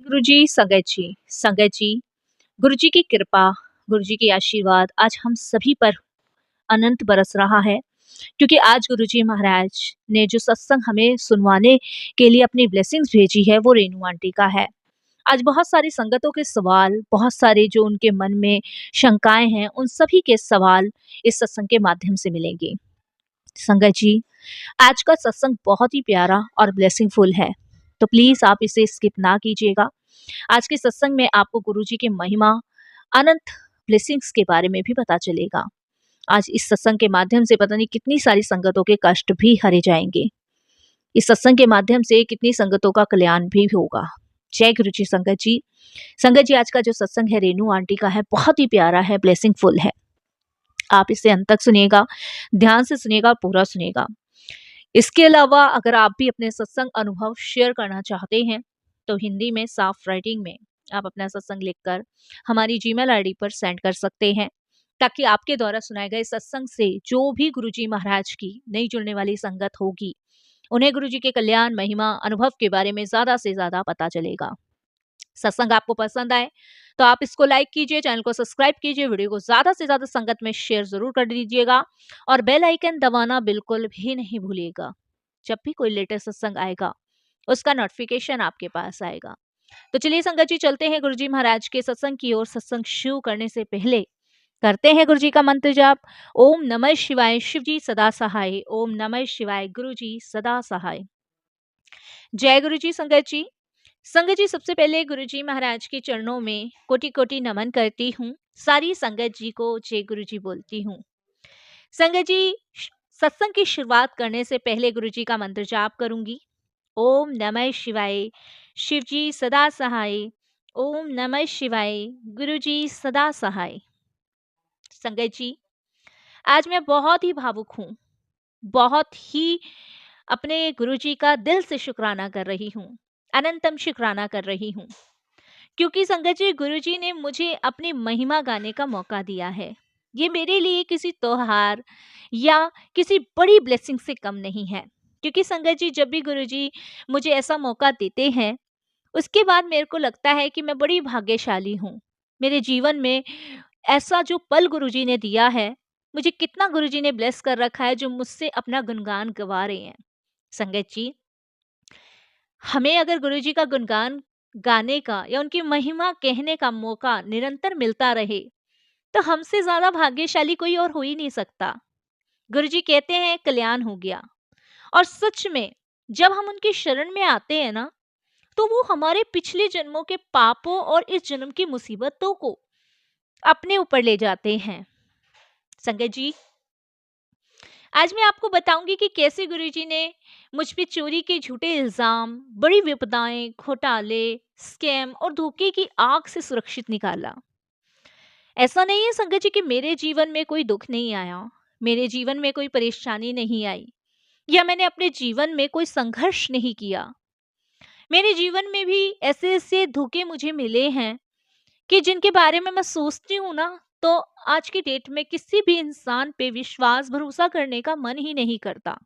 गुरुजी, संगत जी, गुरुजी की कृपा, गुरुजी के आशीर्वाद आज हम सभी पर अनंत बरस रहा है, क्योंकि आज गुरुजी महाराज ने जो सत्संग हमें सुनवाने के लिए अपनी ब्लेसिंग्स भेजी है, वो रेणु आंटी का है। आज बहुत सारी संगतों के सवाल, बहुत सारे जो उनके मन में शंकाएँ हैं, उन सभी के सवाल इस सत्संग के माध्यम से मिलेंगे। संगत जी, आज का सत्संग बहुत ही प्यारा और ब्लेसिंगफुल है, तो प्लीज़ आप इसे स्किप ना कीजिएगा। आज के सत्संग में आपको गुरुजी की महिमा, अनंत ब्लेसिंग्स के बारे में भी पता चलेगा। आज इस सत्संग के माध्यम से पता नहीं कितनी सारी संगतों के कष्ट भी हरे जाएंगे। इस सत्संग के माध्यम से कितनी संगतों का कल्याण भी होगा। जय गुरु जी। संगत जी, आज का जो सत्संग है रेणु आंटी का है, बहुत ही प्यारा है, ब्लेसिंगफुल है। आप इसे अंत तक सुनिएगा, ध्यान से सुनिएगा, पूरा सुनिएगा। इसके अलावा अगर आप भी अपने सत्संग अनुभव शेयर करना चाहते हैं, तो हिंदी में साफ राइटिंग में आप अपना सत्संग लिखकर हमारी जीमेल आईडी पर सेंड कर सकते हैं, ताकि आपके द्वारा सुनाए गए सत्संग से जो भी गुरुजी महाराज की नई जुड़ने वाली संगत होगी, उन्हें गुरुजी के कल्याण, महिमा, अनुभव के बारे में ज्यादा से ज्यादा पता चलेगा। सत्संग आपको पसंद आए तो आप इसको लाइक कीजिए, चैनल को सब्सक्राइब कीजिए, वीडियो को ज्यादा से ज्यादा संगत में शेयर जरूर कर दीजिएगा और बेल आइकन दबाना बिल्कुल भी नहीं भूलिएगा। जब भी कोई लेटेस्ट सत्संग आएगा, उसका नोटिफिकेशन आपके पास आएगा। तो चलिए संगत जी, चलते हैं गुरुजी महाराज के सत्संग की ओर। सत्संग शुरू करने से पहले करते हैं गुरुजी का मंत्र जाप। ओम नमः शिवाय, शिव जी सदा सहाय। ओम नमः शिवाय, गुरु जी सदा सहाय। जय गुरु जी। संगत जी, सबसे पहले गुरुजी महाराज के चरणों में कोटि कोटि नमन करती हूँ। सारी संगत जी को जय गुरु जी बोलती हूँ। संगत जी, सत्संग की शुरुआत करने से पहले गुरुजी का मंत्र जाप करूंगी। ओम नमः शिवाय, शिव जी सदा सहाय। ओम नमः शिवाय, गुरु जी सदा सहाय। संगत जी, आज मैं बहुत ही भावुक हूँ, बहुत ही अपने गुरुजी का दिल से शुक्राना कर रही हूँ, अनंतम शुक्राना कर रही हूँ, क्योंकि संगत जी, गुरुजी ने मुझे अपनी महिमा गाने का मौका दिया है। ये मेरे लिए किसी त्योहार या किसी बड़ी ब्लेसिंग से कम नहीं है, क्योंकि संगत जी, जब भी गुरुजी मुझे ऐसा मौका देते हैं, उसके बाद मेरे को लगता है कि मैं बड़ी भाग्यशाली हूँ। मेरे जीवन में ऐसा जो पल गुरुजी ने दिया है, मुझे कितना गुरुजी ने ब्लेस कर रखा है, जो मुझसे अपना गुणगान गवा रहे हैं। संगत जी, हमें अगर गुरुजी का गुणगान गाने का या उनकी महिमा कहने का मौका निरंतर मिलता रहे, तो हमसे ज्यादा भाग्यशाली कोई और हो ही नहीं सकता। गुरुजी कहते हैं कल्याण हो गया, और सच में जब हम उनकी शरण में आते हैं ना, तो वो हमारे पिछले जन्मों के पापों और इस जन्म की मुसीबतों को अपने ऊपर ले जाते हैं। संगत जी, आज मैं आपको बताऊंगी कि कैसे गुरुजी ने मुझ पे चोरी के झूठे इल्जाम, बड़ी विपदाएं, घोटाले, स्कैम और धोखे की आग से सुरक्षित निकाला। ऐसा नहीं है संगत जी कि मेरे जीवन में कोई दुख नहीं आया, मेरे जीवन में कोई परेशानी नहीं आई, या मैंने अपने जीवन में कोई संघर्ष नहीं किया। मेरे जीवन में भी ऐसे ऐसे धोखे मुझे मिले हैं कि जिनके बारे में मैं सोचती हूँ ना, तो आज की डेट में किसी भी इंसान पे विश्वास, भरोसा करने का मन ही नहीं करता।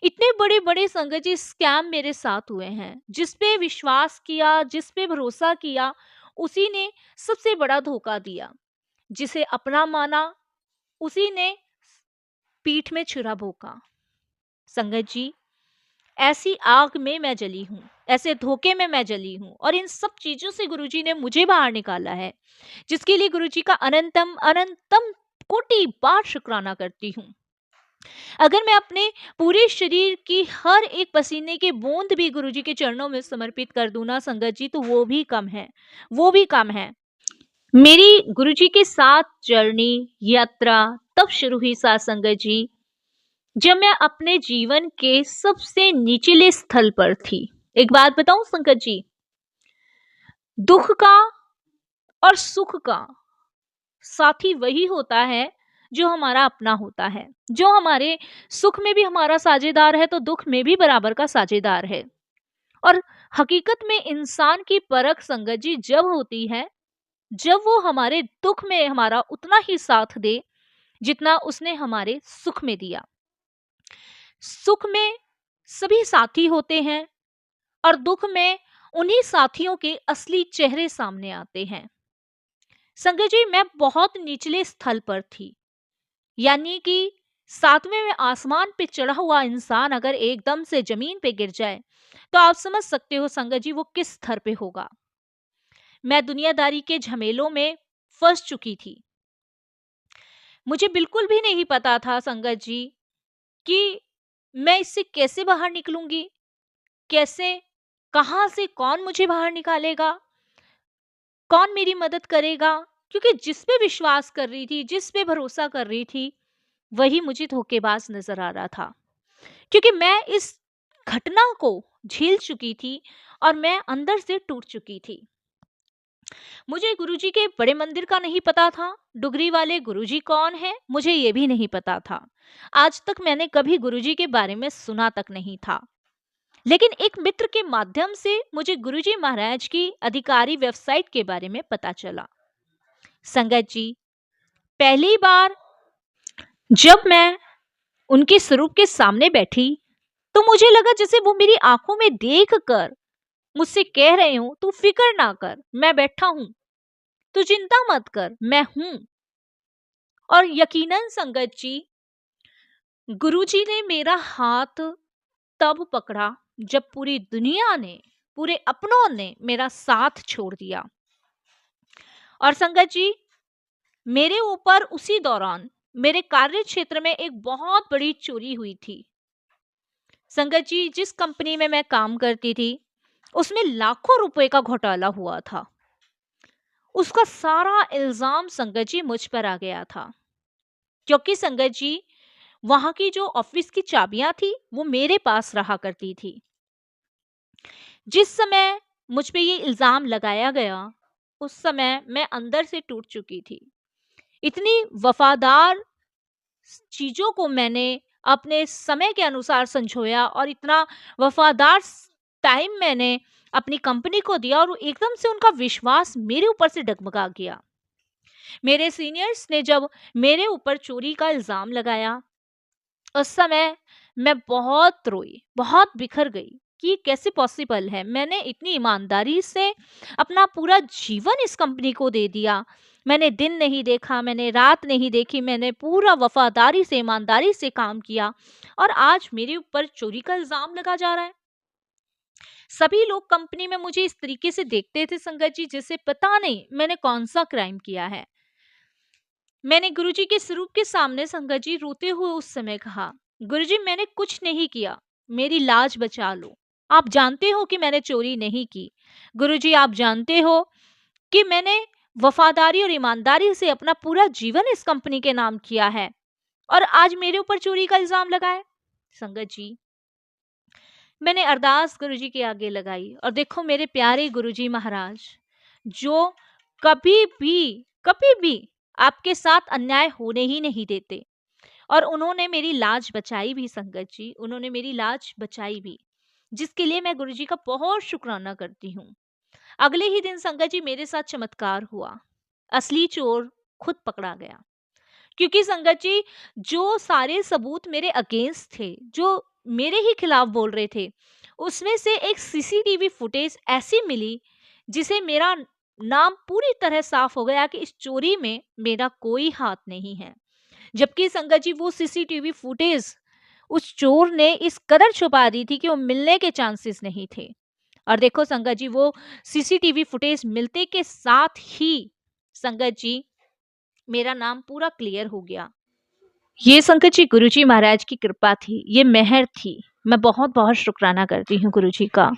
इतने बड़े बड़े संगत जी स्कैम मेरे साथ हुए हैं। जिस पे विश्वास किया, जिस पे भरोसा किया, उसी ने सबसे बड़ा धोखा दिया। जिसे अपना माना, उसी ने पीठ में छुरा भोंका। संगत जी, ऐसी आग में मैं जली हूँ, ऐसे धोखे में मैं जली हूँ, और इन सब चीजों से गुरुजी ने मुझे बाहर निकाला है, जिसके लिए गुरुजी का अनंतम अनंतम कोटि बार शुक्राना करती हूँ। अगर मैं अपने पूरे शरीर की हर एक पसीने की बूंद भी गुरुजी के चरणों में समर्पित कर दूं ना संगत जी, तो वो भी कम है, वो भी कम है। मेरी गुरुजी के साथ जर्नी, यात्रा तब शुरू हुई साथ संगत जी, जब मैं अपने जीवन के सबसे निचले स्थल पर थी। एक बात बताऊं संगत जी, दुख का और सुख का साथी वही होता है जो हमारा अपना होता है। जो हमारे सुख में भी हमारा साझेदार है, तो दुख में भी बराबर का साझेदार है। और हकीकत में इंसान की परख संगत जी जब होती है, जब वो हमारे दुख में हमारा उतना ही साथ दे जितना उसने हमारे सुख में दिया। सुख में सभी साथी होते हैं, और दुख में उन्हीं साथियों के असली चेहरे सामने आते हैं। संगत जी, मैं बहुत निचले स्थल पर थी, यानी कि 7वें में आसमान पे चढ़ा हुआ इंसान अगर एकदम से जमीन पे गिर जाए, तो आप समझ सकते हो संगत जी वो किस स्तर पे होगा। मैं दुनियादारी के झमेलों में फंस चुकी थी। मुझे बिल्कुल भी नहीं पता था संगत जी कि मैं इससे कैसे बाहर निकलूंगी, कैसे, कहाँ से कौन मुझे बाहर निकालेगा, कौन मेरी मदद करेगा। क्योंकि जिस पे विश्वास कर रही थी, जिस पे भरोसा कर रही थी, वही मुझे धोखेबाज नजर आ रहा था। क्योंकि मैं इस घटना को झेल चुकी थी और मैं अंदर से टूट चुकी थी। मुझे गुरुजी के बड़े मंदिर का नहीं पता था, डुगरी वाले गुरुजी कौन है मुझे ये भी नहीं पता था। आज तक मैंने कभी गुरुजी के बारे में सुना तक नहीं था। लेकिन एक मित्र के माध्यम से मुझे गुरुजी महाराज की अधिकारी वेबसाइट के बारे में पता चला। संगत जी, पहली बार जब मैं उनके स्वरूप के सामने बैठी, तो मुझे लगा जैसे वो मेरी आंखों में देख कर मुझसे कह रहे हो, तू फिक्र ना कर, मैं बैठा हूं, तू चिंता मत कर, मैं हूं। और यकीनन संगत जी, गुरुजी ने मेरा हाथ तब पकड़ा जब पूरी दुनिया ने, पूरे अपनों ने मेरा साथ छोड़ दिया। और संगत जी, मेरे ऊपर उसी दौरान मेरे कार्य क्षेत्र में एक बहुत बड़ी चोरी हुई थी। संगत जी, जिस कंपनी में मैं काम करती थी, उसमें लाखों रुपए का घोटाला हुआ था। उसका सारा इल्जाम संगत जी मुझ पर आ गया था, क्योंकि संगत जी वहां की जो ऑफिस की चाबियां थी वो मेरे पास रहा करती थी। जिस समय मुझ पे ये इल्जाम लगाया गया, उस समय मैं अंदर से टूट चुकी थी। इतनी वफादार चीजों को मैंने अपने समय के अनुसार संजोया और इतना वफादार टाइम मैंने अपनी कंपनी को दिया, और एकदम से उनका विश्वास मेरे ऊपर से डगमगा गया। मेरे सीनियर्स ने जब मेरे ऊपर चोरी का इल्जाम लगाया, उस समय मैं बहुत रोई, बहुत बिखर गई कि कैसे पॉसिबल है। मैंने इतनी ईमानदारी से अपना पूरा जीवन इस कंपनी को दे दिया। मैंने दिन नहीं देखा, मैंने रात नहीं देखी, मैंने पूरा वफादारी से, ईमानदारी से काम किया, और आज मेरे ऊपर चोरी का इल्जाम लगा जा रहा है। सभी लोग कंपनी में मुझे इस तरीके से देखते थे संगत जी, जैसे पता नहीं मैंने कौन सा क्राइम किया है। मैंने गुरुजी के स्वरूप के सामने संगत जी रोते हुए उस समय कहा, गुरुजी मैंने कुछ नहीं किया, मेरी लाज बचा लो। आप जानते हो कि मैंने चोरी नहीं की। गुरुजी आप जानते हो कि मैंने वफादारी और ईमानदारी से अपना पूरा जीवन इस कंपनी के नाम किया है, और आज मेरे ऊपर चोरी का इल्जाम लगा है। संगत जी, मैंने अरदास गुरुजी के आगे लगाई, और देखो मेरे प्यारे गुरुजी महाराज, जो कभी भी आपके साथ अन्याय होने ही नहीं देते, और उन्होंने मेरी लाज बचाई भी संगत जी, उन्होंने मेरी लाज बचाई भी, जिसके लिए मैं गुरुजी का बहुत शुक्राना करती हूँ। अगले ही दिन संगत जी मेरे साथ चमत्कार हुआ, असली चोर खुद पकड़ा गया। क्योंकि संगत जी, जो सारे सबूत मेरे अगेंस्ट थे, जो मेरे ही खिलाफ बोल रहे थे, उसमें से एक सीसीटीवी फुटेज ऐसी मिली जिसे मेरा नाम पूरी तरह साफ हो गया कि इस चोरी में मेरा कोई हाथ नहीं है। जबकि संगत जी वो सीसीटीवी फुटेज उस चोर ने इस कदर छुपा दी थी कि वो मिलने के चांसेस नहीं थे। और देखो संगत जी, वो सीसीटीवी फुटेज मिलते के साथ ही संगत जी मेरा नाम पूरा क्लियर हो गया। ये संकट जी गुरुजी महाराज की कृपा थी, ये मेहर थी। मैं बहुत बहुत शुक्राना करती हूँ गुरुजी का।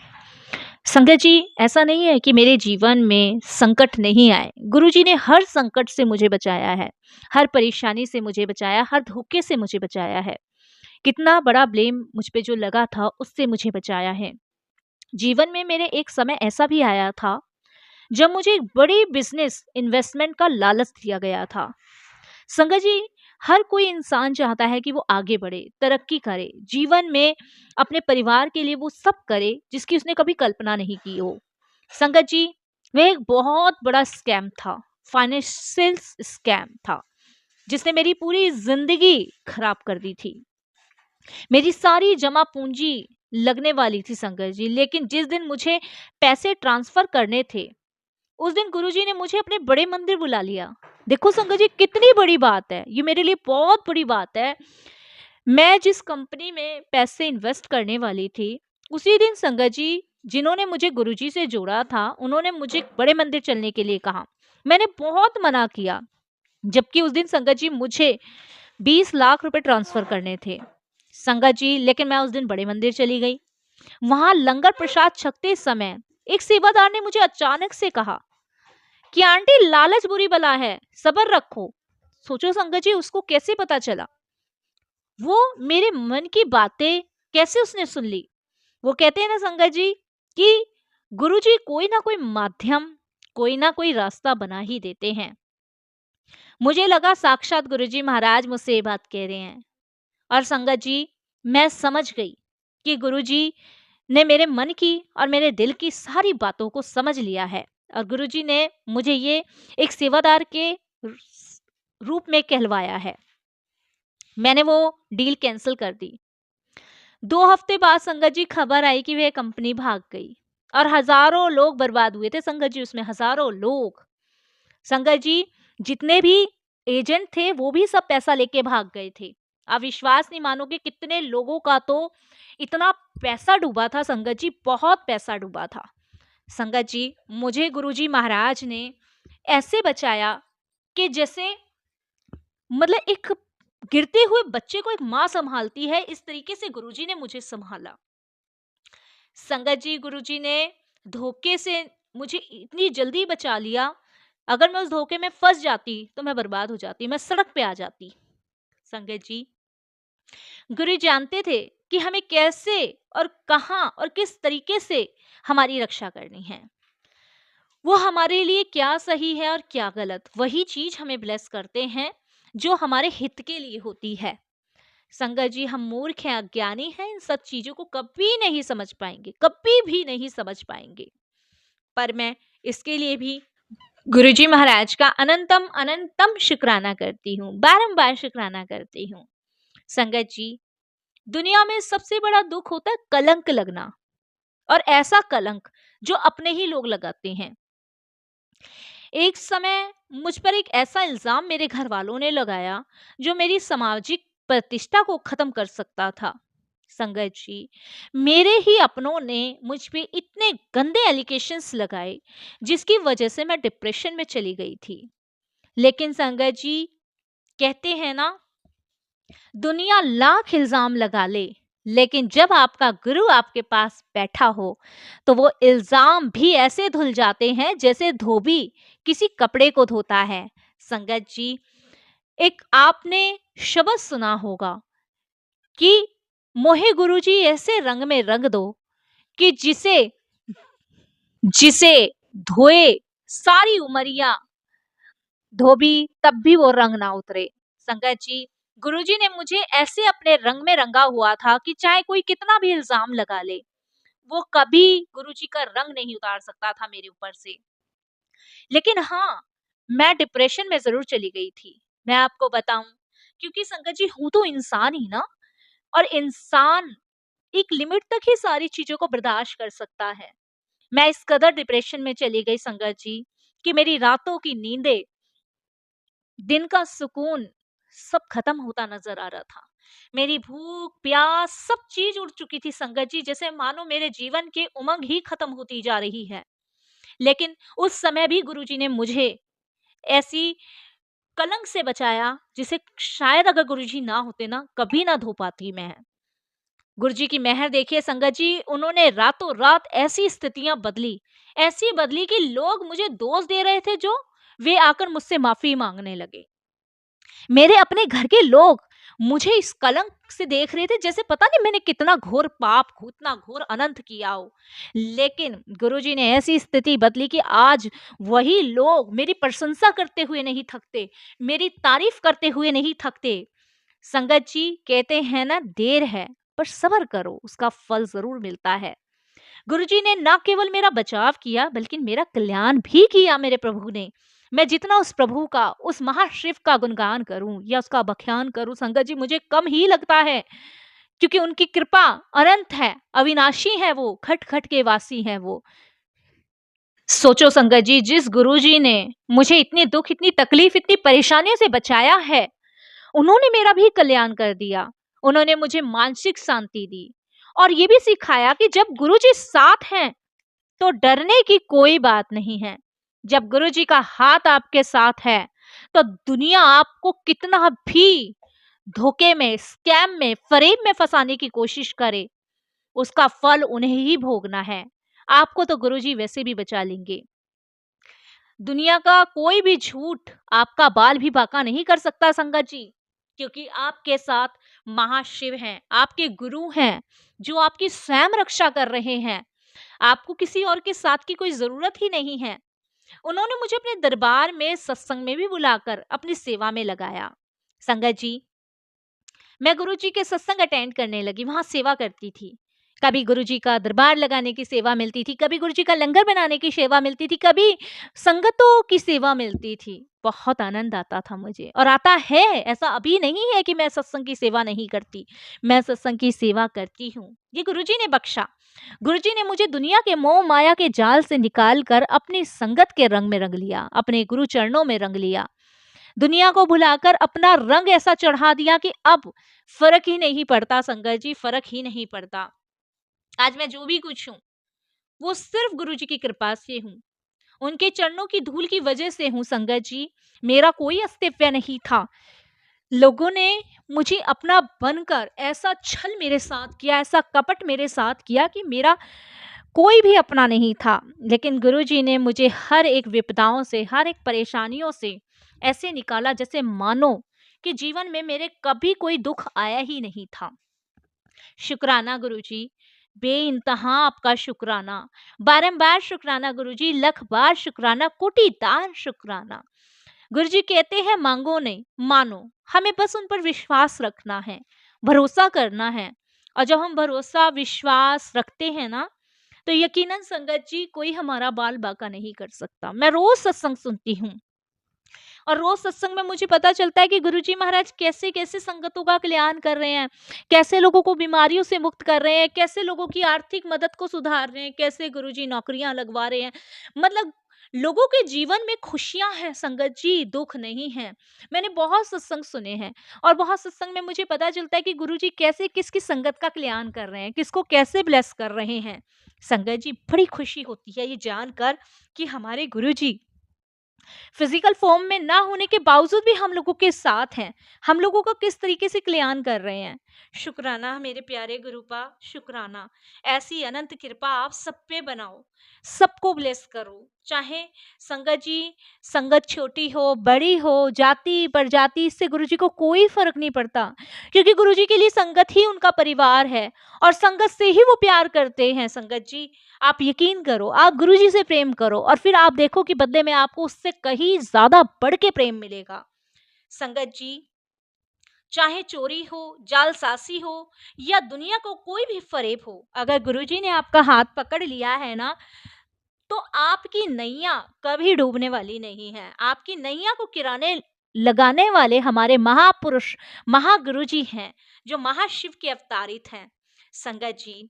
संगत जी, ऐसा नहीं है कि मेरे जीवन में संकट नहीं आए। गुरुजी ने हर संकट से मुझे बचाया है, हर परेशानी से मुझे बचाया, हर धोखे से मुझे बचाया है। कितना बड़ा ब्लेम मुझ पे जो लगा था, उससे मुझे बचाया है। जीवन में मेरे एक समय ऐसा भी आया था जब मुझे एक बड़ी बिजनेस इन्वेस्टमेंट का लालच दिया गया था। संगत जी, हर कोई इंसान चाहता है कि वो आगे बढ़े, तरक्की करे, जीवन में अपने परिवार के लिए वो सब करे जिसकी उसने कभी कल्पना नहीं की हो। संगत जी, वह एक बहुत बड़ा स्कैम था, फाइनेंशियल स्कैम था, जिसने मेरी पूरी जिंदगी खराब कर दी थी। मेरी सारी जमा पूंजी लगने वाली थी संगत जी, लेकिन जिस दिन मुझे पैसे ट्रांसफर करने थे, उस दिन गुरुजी ने मुझे अपने बड़े मंदिर बुला लिया। देखो संगत जी, कितनी बड़ी बात है, ये मेरे लिए बहुत बड़ी बात है। मैं जिस कंपनी में पैसे इन्वेस्ट करने वाली थी, उसी दिन संगत जी जिन्होंने मुझे गुरुजी से जोड़ा था, उन्होंने मुझे बड़े मंदिर चलने के लिए कहा। मैंने बहुत मना किया, जबकि उस दिन संगत जी मुझे 20 लाख रुपए ट्रांसफर करने थे। संगत जी, लेकिन मैं उस दिन बड़े मंदिर चली गई। वहां लंगर प्रसाद छकते समय एक सेवादार ने मुझे अचानक से कहा कि आंटी, लालच बुरी बला है, सब्र रखो। सोचो संगत जी, उसको कैसे पता चला? वो मेरे मन की बातें कैसे उसने सुन ली? वो कहते हैं ना संगत जी कि गुरुजी कोई ना कोई माध्यम, कोई ना कोई रास्ता बना ही देते हैं। मुझे लगा साक्षात गुरुजी महाराज मुझसे ये बात कह रहे हैं। और संगत जी, मैं समझ गई कि गुरुजी ने मेरे मन की और मेरे दिल की सारी बातों को समझ लिया है, और गुरुजी ने मुझे ये एक सेवादार के रूप में कहलवाया है। मैंने वो डील कैंसिल कर दी। 2 हफ्ते बाद संगत जी खबर आई कि वह कंपनी भाग गई, और हजारों लोग बर्बाद हुए थे संगत जी, उसमें हजारों लोग। संगत जी, जितने भी एजेंट थे वो भी सब पैसा लेके भाग गए थे। आप विश्वास नहीं मानोगे, कितने लोगों का तो इतना पैसा डूबा था संगत जी, बहुत पैसा डूबा था। संगत जी, मुझे गुरुजी महाराज ने ऐसे बचाया कि जैसे मतलब एक गिरते हुए बच्चे को एक माँ संभालती है, इस तरीके से गुरुजी ने मुझे संभाला। संगत जी, गुरुजी ने धोखे से मुझे इतनी जल्दी बचा लिया, अगर मैं उस धोखे में फंस जाती तो मैं बर्बाद हो जाती, मैं सड़क पे आ जाती। संगत जी, गुरु जानते थे कि हमें कैसे और कहां और किस तरीके से हमारी रक्षा करनी है। वो हमारे लिए क्या सही है और क्या गलत, वही चीज हमें ब्लेस करते हैं जो हमारे हित के लिए होती है। संगत जी, हम मूर्ख हैं, अज्ञानी हैं, इन सब चीजों को कभी नहीं समझ पाएंगे, कभी भी नहीं समझ पाएंगे। पर मैं इसके लिए भी गुरुजी महाराज का अनंतम अनंतम शुक्राना करती हूँ, बारंबार शुक्राना करती हूँ। संगत जी, दुनिया में सबसे बड़ा दुख होता है कलंक लगना, और ऐसा कलंक जो अपने ही लोग लगाते हैं। एक समय मुझ पर एक ऐसा इल्जाम मेरे घर वालों ने लगाया जो मेरी सामाजिक प्रतिष्ठा को खत्म कर सकता था। संगत जी, मेरे ही अपनों ने मुझ पे इतने गंदे एलिगेशंस लगाए जिसकी वजह से मैं डिप्रेशन में चली गई थी। लेकिन संगत जी, कहते हैं ना, दुनिया लाख इल्जाम लगा ले, लेकिन जब आपका गुरु आपके पास बैठा हो तो वो इल्जाम भी ऐसे धुल जाते हैं जैसे धोबी किसी कपड़े को धोता है। संगत जी, एक आपने शब्द सुना होगा कि मोहे गुरुजी ऐसे रंग में रंग दो कि जिसे जिसे धोए सारी उमरिया, धोबी तब भी वो रंग ना उतरे। संगत जी, गुरुजी ने मुझे ऐसे अपने रंग में रंगा हुआ था कि चाहे कोई कितना भी इल्जाम लगा ले, वो कभी गुरुजी का रंग नहीं उतार सकता था मेरे ऊपर से। लेकिन हाँ, मैं डिप्रेशन में जरूर चली गई थी, मैं आपको बताऊं, क्योंकि संगत जी, हूं तो इंसान ही ना, और इंसान एक लिमिट तक ही सारी चीजों को बर्दाश्त कर सकता है। मैं इस कदर डिप्रेशन में चली गई संगत जी कि मेरी रातों की नींदें, दिन का सुकून सब खत्म होता नजर आ रहा था। मेरी भूख प्यास सब चीज उड़ चुकी थी संगत जी, जैसे मानो मेरे जीवन की उमंग ही खत्म होती जा रही है। लेकिन उस समय भी गुरुजी ने मुझे ऐसी कलंक से बचाया जिसे शायद अगर गुरुजी ना होते ना, कभी ना धो पाती मैं। गुरुजी की मेहर देखिए संगत जी, उन्होंने रातों रात ऐसी स्थितियां बदली, ऐसी बदली कि लोग मुझे दोष दे रहे थे जो वे आकर मुझसे माफी मांगने लगे। मेरे अपने घर के लोग मुझे इस कलंक से देख रहे थे जैसे पता नहीं मैंने कितना घोर पाप, कितना घोर अनंत किया हो। लेकिन गुरुजी ने ऐसी स्थिति बदली कि आज वही लोग मेरी प्रशंसा करते हुए नहीं थकते, मेरी तारीफ करते हुए नहीं थकते। संगत जी, कहते हैं ना, देर है पर सब्र करो, उसका फल जरूर मिलता है। गुरुजी ने न केवल मेरा बचाव किया बल्कि मेरा कल्याण भी किया मेरे प्रभु ने। मैं जितना उस प्रभु का, उस महाशिव का गुणगान करूं या उसका बख्यान करूं संगत जी, मुझे कम ही लगता है, क्योंकि उनकी कृपा अनंत है, अविनाशी है, वो खट खट के वासी हैं वो। सोचो संगत जी, जिस गुरुजी ने मुझे इतने दुख, इतनी तकलीफ, इतनी परेशानियों से बचाया है, उन्होंने मेरा भी कल्याण कर दिया। उन्होंने मुझे मानसिक शांति दी और ये भी सिखाया कि जब गुरुजी साथ हैं तो डरने की कोई बात नहीं है। जब गुरुजी का हाथ आपके साथ है तो दुनिया आपको कितना भी धोखे में, स्कैम में, फरेब में फंसाने की कोशिश करे, उसका फल उन्हें ही भोगना है। आपको तो गुरुजी वैसे भी बचा लेंगे। दुनिया का कोई भी झूठ आपका बाल भी बांका नहीं कर सकता संगत जी, क्योंकि आपके साथ महाशिव हैं, आपके गुरु हैं, जो आपकी स्वयं रक्षा कर रहे हैं। आपको किसी और के साथ की कोई जरूरत ही नहीं है। उन्होंने मुझे अपने दरबार में, सत्संग में भी बुलाकर अपनी सेवा में लगाया। संगत जी, मैं गुरुजी के सत्संग अटेंड करने लगी, वहां सेवा करती थी। कभी गुरुजी का दरबार लगाने की सेवा मिलती थी, कभी गुरुजी का लंगर बनाने की सेवा मिलती थी, कभी संगतों की सेवा मिलती थी। बहुत आनंद आता था मुझे, और आता है। ऐसा अभी नहीं है कि मैं सत्संग की सेवा नहीं करती, मैं सत्संग की सेवा करती हूँ। ये गुरुजी ने बख्शा। गुरुजी ने मुझे दुनिया के मोह माया के जाल से निकाल कर अपनी संगत के रंग में रंग लिया, अपने गुरु चरणों में रंग लिया। दुनिया को भुलाकर अपना रंग ऐसा चढ़ा दिया कि अब फर्क ही नहीं पड़ता संगत जी, फर्क ही नहीं पड़ता। आज मैं जो भी कुछ हूँ वो सिर्फ गुरुजी की कृपा से हूँ, उनके चरणों की धूल की वजह से हूँ संगत जी। मेरा कोई अस्तित्व नहीं था। लोगों ने मुझे अपना बनकर ऐसा छल मेरे साथ किया, ऐसा कपट मेरे साथ किया कि मेरा कोई भी अपना नहीं था। लेकिन गुरुजी ने मुझे हर एक विपदाओं से, हर एक परेशानियों से ऐसे निकाला जैसे मानो कि जीवन में मेरे कभी कोई दुख आया ही नहीं था। शुक्राना गुरुजी, बेइंतहा आपका शुक्राना, बारंबार शुक्राना गुरुजी, लख बार शुक्राना, कोटि दान शुक्राना। गुरुजी कहते हैं मांगो नहीं, मानो। हमें बस उन पर विश्वास रखना है, भरोसा करना है। और जब हम भरोसा, विश्वास रखते हैं ना, तो यकीनन संगत जी कोई हमारा बाल बांका नहीं कर सकता। मैं रोज सत्संग सुनती हूँ और रोज सत्संग में मुझे पता चलता है कि गुरुजी महाराज कैसे कैसे संगतों का कल्याण कर रहे हैं, कैसे लोगों को बीमारियों से मुक्त कर रहे हैं, कैसे लोगों की आर्थिक मदद को सुधार रहे हैं, कैसे गुरुजी नौकरियां लगवा रहे हैं। मतलब लोगों के जीवन में खुशियां हैं संगत जी, दुख नहीं है। मैंने बहुत सत्संग सुने हैं और बहुत सत्संग में मुझे पता चलता है कि गुरुजी कैसे किसकी संगत का कल्याण कर रहे हैं, किसको कैसे ब्लेस कर रहे हैं। संगत जी, बड़ी खुशी होती है ये जानकर कि हमारे गुरुजी फिजिकल फॉर्म में ना होने के बावजूद भी हम लोगों के साथ हैं, हम लोगों का किस तरीके से कल्याण कर रहे हैं। शुक्राना मेरे प्यारे गुरुपा, शुक्राना। ऐसी अनंत कृपा आप सब पे बनाओ, सबको ब्लेस करो। चाहे संगत जी, संगत छोटी हो, बड़ी हो, जाति प्रजाति, इससे गुरुजी को कोई फर्क नहीं पड़ता, क्योंकि गुरुजी के लिए संगत ही उनका परिवार है और संगत से ही वो प्यार करते हैं। संगत जी, आप यकीन करो, आप गुरुजी से प्रेम करो और फिर आप देखो कि बदले में आपको उससे कहीं ज्यादा बढ़ के प्रेम मिलेगा। संगत जी, चाहे चोरी हो, जालसाजी हो या दुनिया को कोई भी फरेब हो, अगर गुरुजी ने आपका हाथ पकड़ लिया है ना, तो आपकी नैया कभी डूबने वाली नहीं है। आपकी नैया को किराने लगाने वाले हमारे महापुरुष, महागुरुजी हैं, जो महाशिव के अवतारित हैं। संगत जी,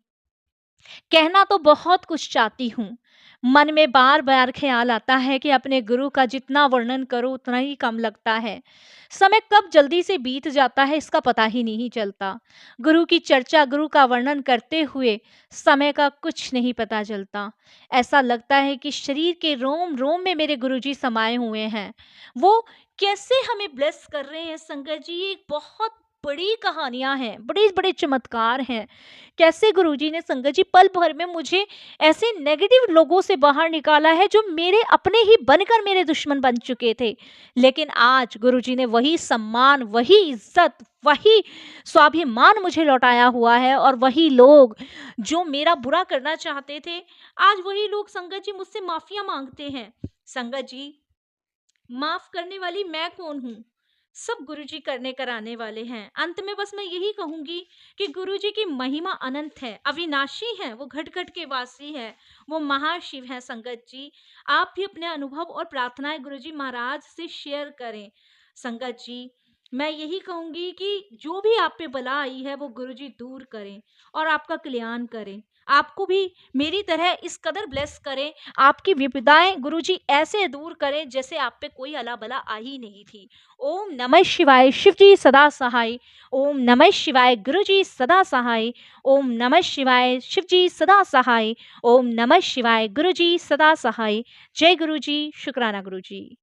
कहना तो बहुत कुछ चाहती हूँ, मन में बार बार ख्याल आता है कि अपने गुरु का जितना वर्णन करूं उतना ही कम लगता है। समय कब जल्दी से बीत जाता है इसका पता ही नहीं चलता। गुरु की चर्चा, गुरु का वर्णन करते हुए समय का कुछ नहीं पता चलता। ऐसा लगता है कि शरीर के रोम रोम में मेरे गुरुजी समाये हुए हैं। वो कैसे हमें ब्लेस कर रहे हैं संगत जी, ये एक बहुत बड़ी कहानियां हैं, बड़े बड़े चमत्कार हैं। कैसे गुरुजी ने संगत जी पल भर में मुझे ऐसे नेगेटिव लोगों से बाहर निकाला है जो मेरे अपने ही बनकर मेरे दुश्मन बन चुके थे। लेकिन आज गुरुजी ने वही सम्मान, वही इज्जत, वही स्वाभिमान मुझे लौटाया हुआ है। और वही लोग जो मेरा बुरा करना चाहते थे, आज वही लोग संगत जी मुझसे माफिया मांगते हैं। संगत जी, माफ करने वाली मैं कौन हूँ, सब गुरुजी करने कराने वाले हैं। अंत में बस मैं यही कहूंगी कि गुरुजी की महिमा अनंत है, अविनाशी है, वो घट घट के वासी है, वो महाशिव है। संगत जी, आप भी अपने अनुभव और प्रार्थनाएं गुरुजी महाराज से शेयर करें। संगत जी, मैं यही कहूँगी कि जो भी आप पे बला आई है वो गुरुजी दूर करें और आपका कल्याण करें। आपको भी मेरी तरह इस कदर ब्लेस करें, आपकी विपदाएँ गुरुजी ऐसे दूर करें जैसे आप पे कोई अला बला आ ही नहीं थी। ओम नमः शिवाय, शिव जी सदा सहाय। ओम नमः शिवाय, गुरुजी सदा सहाय। ओम नमः शिवाय, शिव जी सदा सहाय। ओम नमः शिवाय, गुरुजी सदा सहाय। जय गुरुजी, शुक्राना गुरुजी।